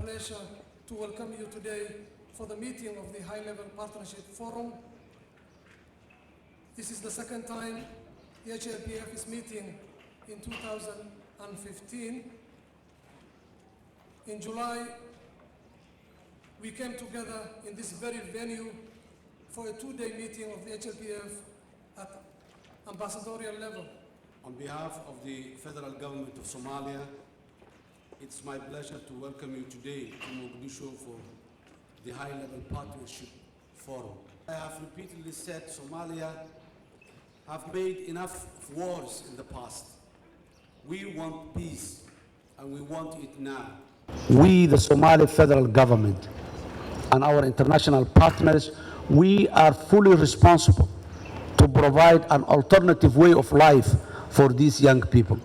pleasure to welcome you today for the meeting of the High-Level Partnership Forum. This is the second time the HLPF is meeting in 2015. In July, we came together in this very venue for a two-day meeting of the HLPF at ambassadorial level. On behalf of the federal government of Somalia, it's my pleasure to welcome you today to Mogadishu for the High-Level Partnership Forum. I have repeatedly said Somalia have made enough wars in the past. We want peace, and we want it now. We, the Somali federal government, and our international partners, we are fully responsible to provide an alternative way of life for these young people.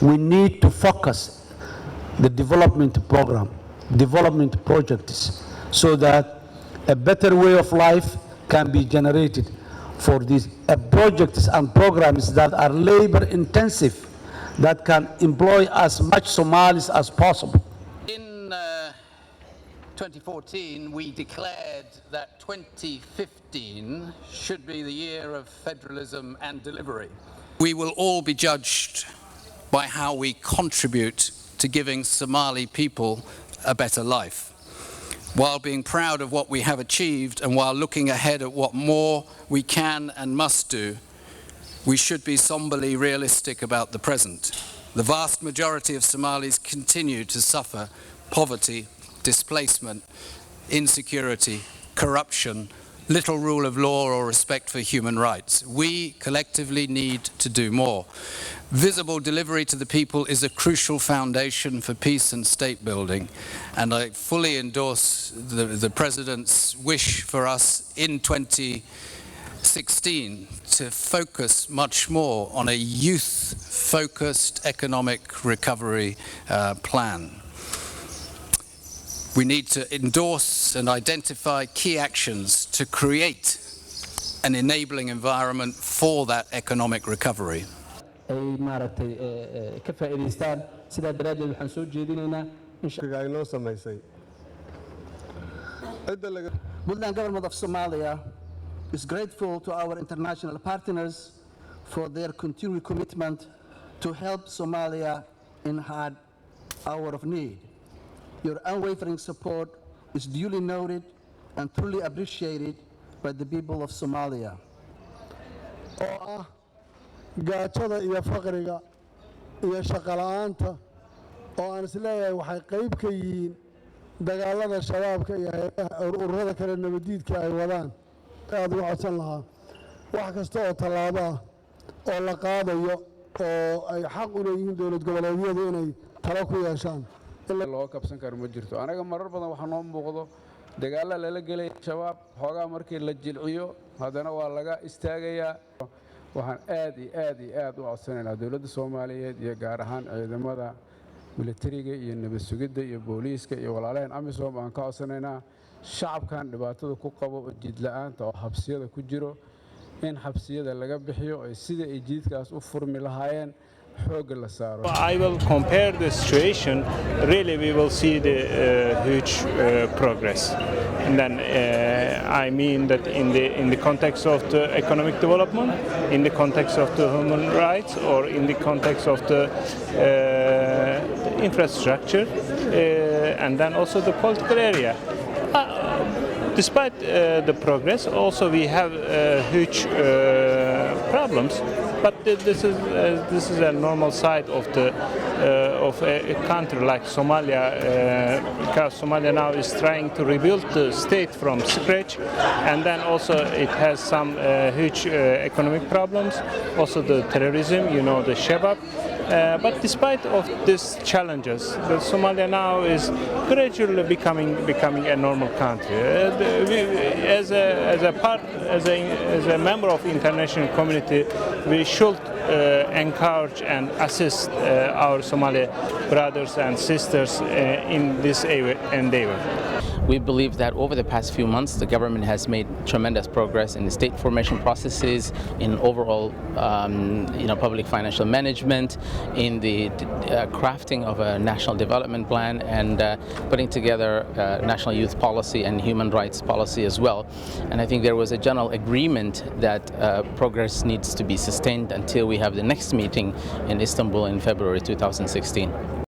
We need to focus the development program, development projects, so that a better way of life can be generated for these projects and programs that are labor intensive, that can employ as much Somalis as possible. In 2014, we declared that 2015 should be the year of federalism and delivery. We will all be judged by how we contribute to giving Somali people a better life, while being proud of what we have achieved and while looking ahead at what more we can and must do. We should be somberly realistic about the present. The vast majority of Somalis continue to suffer poverty, displacement, insecurity, corruption, little rule of law or respect for human rights. We collectively need to do more. Visible delivery to the people is a crucial foundation for peace and state building, and I fully endorse the President's wish for us in 2016 to focus much more on a youth-focused economic recovery plan. We need to endorse and identify key actions to create an enabling environment for that economic recovery. ay maaragtay ka faa'iideystaan sidaa daraaddeed waxaan soo jeedinaynaa ay noo samaysay Puntland government of Somalia is grateful to our international partners for their continued commitment to help Somalia in hard hour of need. Your unwavering support is duly noted and truly appreciated by the people of Somalia. gaajada iyo faqriga iyo shaqo la'aanta oo aan isleeyahay waxay qayb ka yihiin dagaalada shabaabka iyo ururada kale nabadiidka ay wadaan aad uga codsan lahaa wax kasta oo tallaabo ah oo la qaadayo oo ay xaq u leeyihiin dowlad goboleedyadu inay talo ku yeeshaan loo kabsan karo ma jirto anaga marar badan waxa noo muuqdo dagaal la galay shabaab xoogaa markii la jilciyo hadana waa laga istaagayaa waxaan aad u codsanaynaa dawladda Soomaaliyeed iyo gaar ahaan ciidamada militariga iyo nabad sugidda iyo booliiska iyo walaalaheen amisom aan ka codsanaynaa shacabkan dhibaatada ku qabo jid la'aanta oo xabsiyada ku jiro in xabsiyada laga bixiyo ay sida ay jidkaas u furmi lahaayeen I will compare the situation. Really, we will see the huge progress. And then I mean that in the context of the economic development, in the context of the human rights, or in the context of the infrastructure, and then also the political area. Despite the progress, also we have huge problems. But this is a normal side of a country like Somalia, because Somalia now is trying to rebuild the state from scratch, and then also it has some huge economic problems, also the terrorism, you know, the Shabab. But despite of these challenges, Somalia now is gradually becoming a normal country. As a member of the international community, we should encourage and assist our Somali brothers and sisters in this endeavor. We believe that over the past few months, the government has made tremendous progress in the state formation processes, in overall public financial management, in the crafting of a national development plan, and putting together national youth policy and human rights policy as well. And I think there was a general agreement that progress needs to be sustained until we have the next meeting in Istanbul in February 2016.